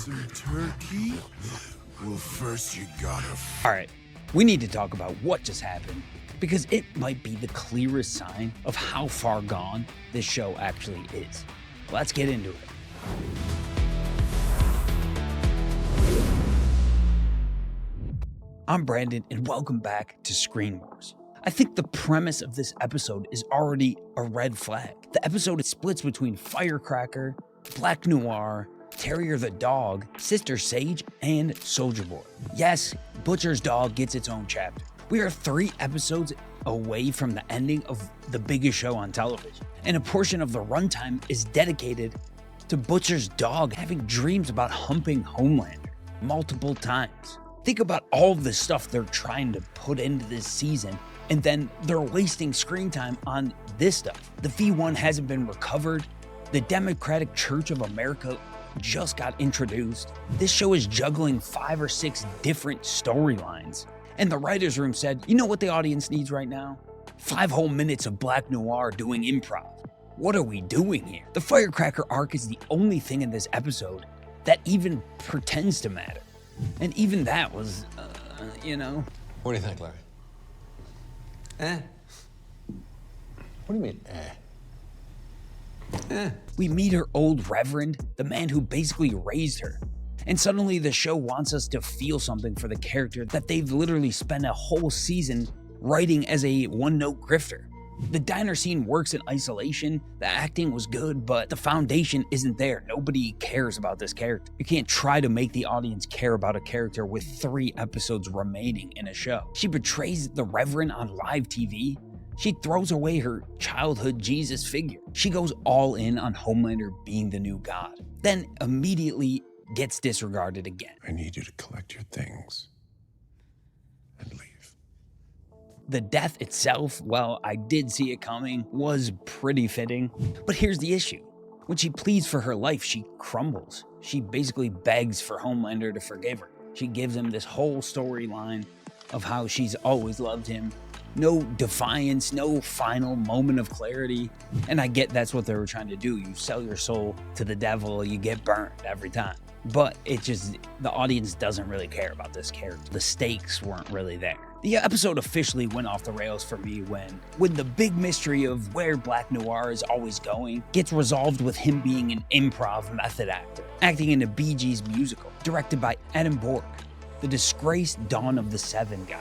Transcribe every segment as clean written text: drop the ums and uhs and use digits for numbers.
some turkey? Well, first you gotta... Alright, we need to talk about what just happened, because it might be the clearest sign of how far gone this show actually is. Let's get into it. I'm Brandon, and welcome back to Screen Wars. I think the premise of this episode is already a red flag. The episode splits between Firecracker, Black Noir, Terrier the dog, Sister Sage, and Soldier Boy. Yes, Butcher's dog gets its own chapter. We are 3 episodes away from the ending of the biggest show on television, and a portion of the runtime is dedicated to Butcher's dog having dreams about humping Homelander multiple times. Think about all of the stuff they're trying to put into this season, and then they're wasting screen time on this stuff. The V1 hasn't been recovered. The Democratic Church of America just got introduced. This show is juggling 5 or 6 different storylines. And the writer's room said, you know what the audience needs right now? 5 whole minutes of Black Noir doing improv. What are we doing here? The Firecracker arc is the only thing in this episode that even pretends to matter. And even that was, What do you think, Larry? What do you mean, We meet her old reverend, the man who basically raised her. And suddenly the show wants us to feel something for the character that they've literally spent a whole season writing as a one-note grifter. The diner scene works in isolation, the acting was good, but the foundation isn't there. Nobody cares about this character. You can't try to make the audience care about a character with 3 episodes remaining in a show. She betrays the Reverend on live TV. She throws away her childhood Jesus figure. She goes all in on Homelander being the new god, then immediately gets disregarded again. I need you to collect your things and leave. The death itself, well, I did see it coming, was pretty fitting. But here's the issue. When she pleads for her life, she crumbles. She basically begs for Homelander to forgive her. She gives him this whole storyline of how she's always loved him. No defiance, no final moment of clarity. And I get that's what they were trying to do. You sell your soul to the devil, you get burned every time. But it just, the audience doesn't really care about this character. The stakes weren't really there. The episode officially went off the rails for me when the big mystery of where Black Noir is always going gets resolved with him being an improv method actor, acting in a Bee Gees musical, directed by Adam Bork, the disgraced Dawn of the Seven guy.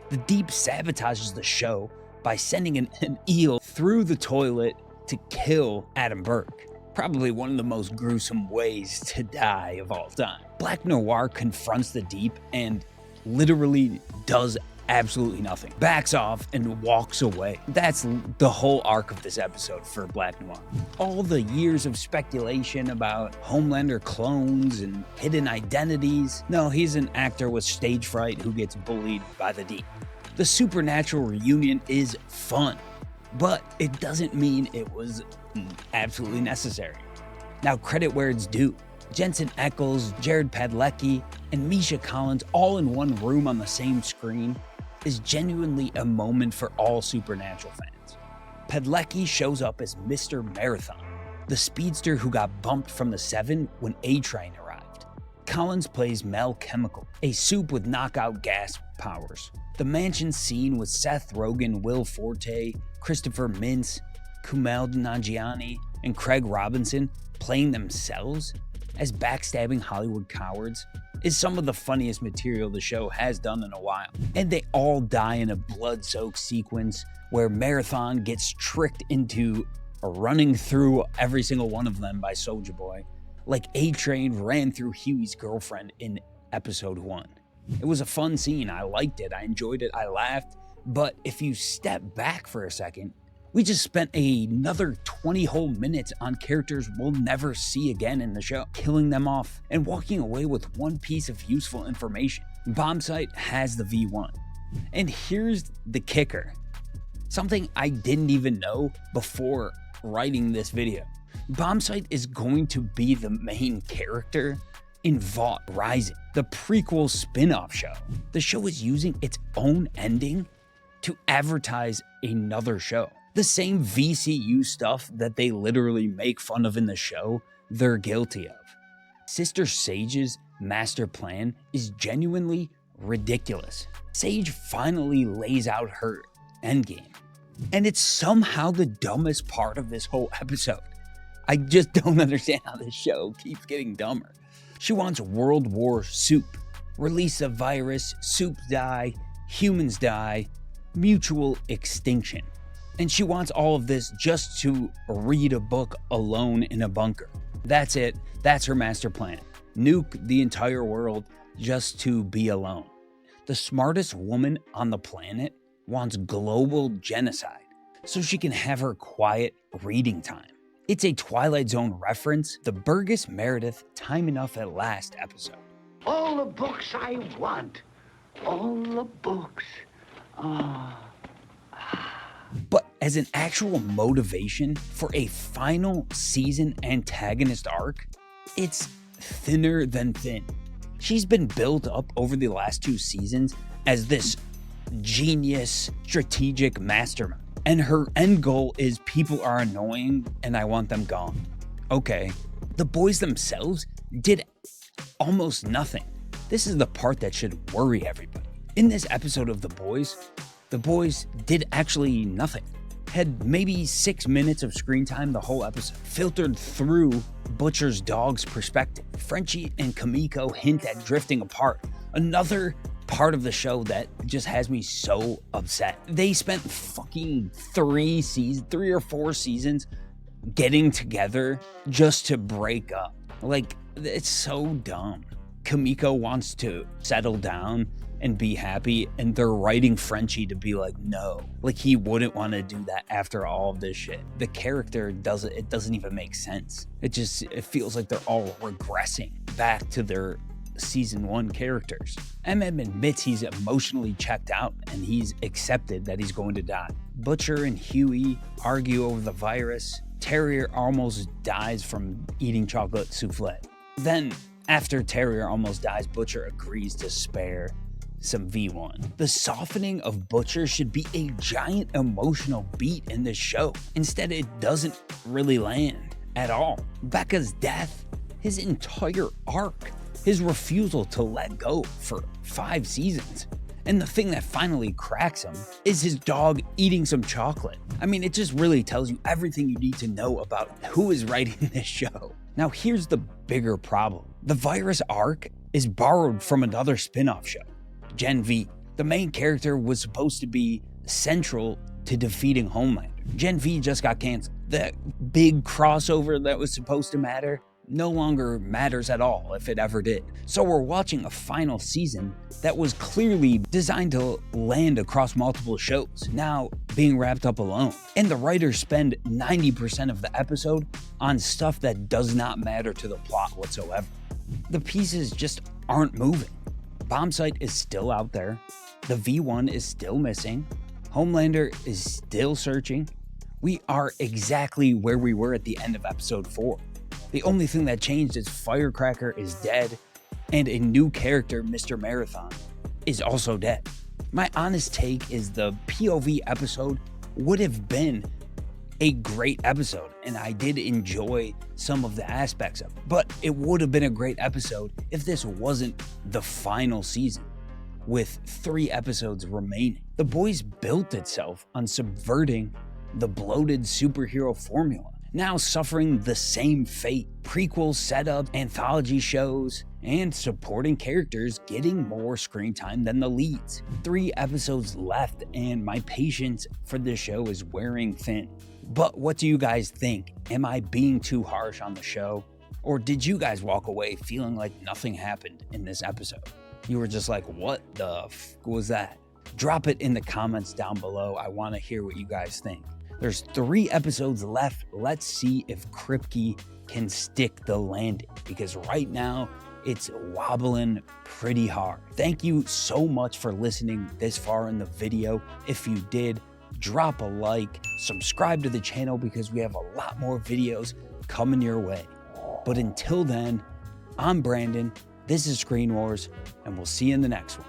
The Deep sabotages the show by sending an eel through the toilet to kill Adam Burke. Probably one of the most gruesome ways to die of all time. Black Noir confronts the Deep and literally does absolutely nothing. Backs off and walks away. That's the whole arc of this episode for Black Noir. All the years of speculation about Homelander clones and hidden identities. No, he's an actor with stage fright who gets bullied by the Deep. The supernatural reunion is fun, but it doesn't mean it was absolutely necessary. Now, credit where it's due. Jensen Ackles, Jared Padalecki, and Misha Collins all in one room on the same screen is genuinely a moment for all Supernatural fans. Padalecki shows up as Mr. Marathon, the speedster who got bumped from the 7 when A-Train arrived. Collins plays Mel Chemical, a soup with knockout gas powers. The mansion scene with Seth Rogen, Will Forte, Christopher Mintz, Kumail Nanjiani, and Craig Robinson playing themselves as backstabbing Hollywood cowards is some of the funniest material the show has done in a while. And they all die in a blood-soaked sequence where Marathon gets tricked into running through every single one of them by Soldier Boy, like A-Train ran through Huey's girlfriend in episode 1. It was a fun scene. I liked it. I enjoyed it. I laughed. But if you step back for a second, we just spent another 20 whole minutes on characters we'll never see again in the show, killing them off and walking away with one piece of useful information. Bombsight has the V1. And here's the kicker. Something I didn't even know before writing this video. Bombsight is going to be the main character in Vought Rising, the prequel spin-off show. The show is using its own ending to advertise another show. The same VCU stuff that they literally make fun of in the show, they're guilty of. Sister Sage's master plan is genuinely ridiculous. Sage finally lays out her endgame, and it's somehow the dumbest part of this whole episode. I just don't understand how this show keeps getting dumber. She wants World War Soup. Release a virus, soup die, humans die, mutual extinction. And she wants all of this just to read a book alone in a bunker. That's it. That's her master plan. Nuke the entire world just to be alone. The smartest woman on the planet wants global genocide so she can have her quiet reading time. It's a Twilight Zone reference, the Burgess Meredith Time Enough at Last episode. All the books I want. All the books. But as an actual motivation for a final season antagonist arc, it's thinner than thin. She's been built up over the last 2 seasons as this genius, strategic mastermind. And her end goal is people are annoying and I want them gone. Okay, the boys themselves did almost nothing. This is the part that should worry everybody. In this episode of The Boys did actually nothing. Had maybe 6 minutes of screen time the whole episode, filtered through Butcher's dog's perspective. Frenchie and Kimiko hint at drifting apart. Another part of the show that just has me so upset. They spent fucking 3 or 4 seasons getting together just to break up. Like, it's so dumb. Kimiko wants to settle down and be happy, and they're writing Frenchie to be like, no. Like, he wouldn't want to do that after all of this shit. The character doesn't even make sense. It feels like they're all regressing back to their season 1 characters. MM admits he's emotionally checked out and he's accepted that he's going to die. Butcher and Huey argue over the virus. Terrier almost dies from eating chocolate souffle. Then, after Terrier almost dies, Butcher agrees to spare some V1. The softening of Butcher should be a giant emotional beat in this show. Instead, it doesn't really land at all. Becca's death, his entire arc, his refusal to let go for 5 seasons. And the thing that finally cracks him is his dog eating some chocolate. I mean, it just really tells you everything you need to know about who is writing this show. Now, here's the bigger problem. The virus arc is borrowed from another spin-off show, Gen V. The main character was supposed to be central to defeating Homelander. Gen V just got canceled. That big crossover that was supposed to matter no longer matters at all, if it ever did. So we're watching a final season that was clearly designed to land across multiple shows, now being wrapped up alone. And the writers spend 90% of the episode on stuff that does not matter to the plot whatsoever. The pieces just aren't moving. Bombsight is still out there. The V1 is still missing. Homelander is still searching. We are exactly where we were at the end of episode 4. The only thing that changed is Firecracker is dead, and a new character, Mr. Marathon, is also dead. My honest take is the POV episode would have been a great episode, and I did enjoy some of the aspects of it. But it would have been a great episode if this wasn't the final season, with 3 episodes remaining. The Boys built itself on subverting the bloated superhero formula, now suffering the same fate. Prequel setup, anthology shows, and supporting characters getting more screen time than the leads. 3 episodes left, and my patience for this show is wearing thin. But what do you guys think? Am I being too harsh on the show? Or did you guys walk away feeling like nothing happened in this episode? You were just like, what the f was that? Drop it in the comments down below. I want to hear what you guys think. There's 3 episodes left. Let's see if Kripke can stick the landing, because right now it's wobbling pretty hard. Thank you so much for listening this far in the video. If you did, drop a like, subscribe to the channel because we have a lot more videos coming your way. But until then, I'm Brandon, this is Screen Wars, and we'll see you in the next one.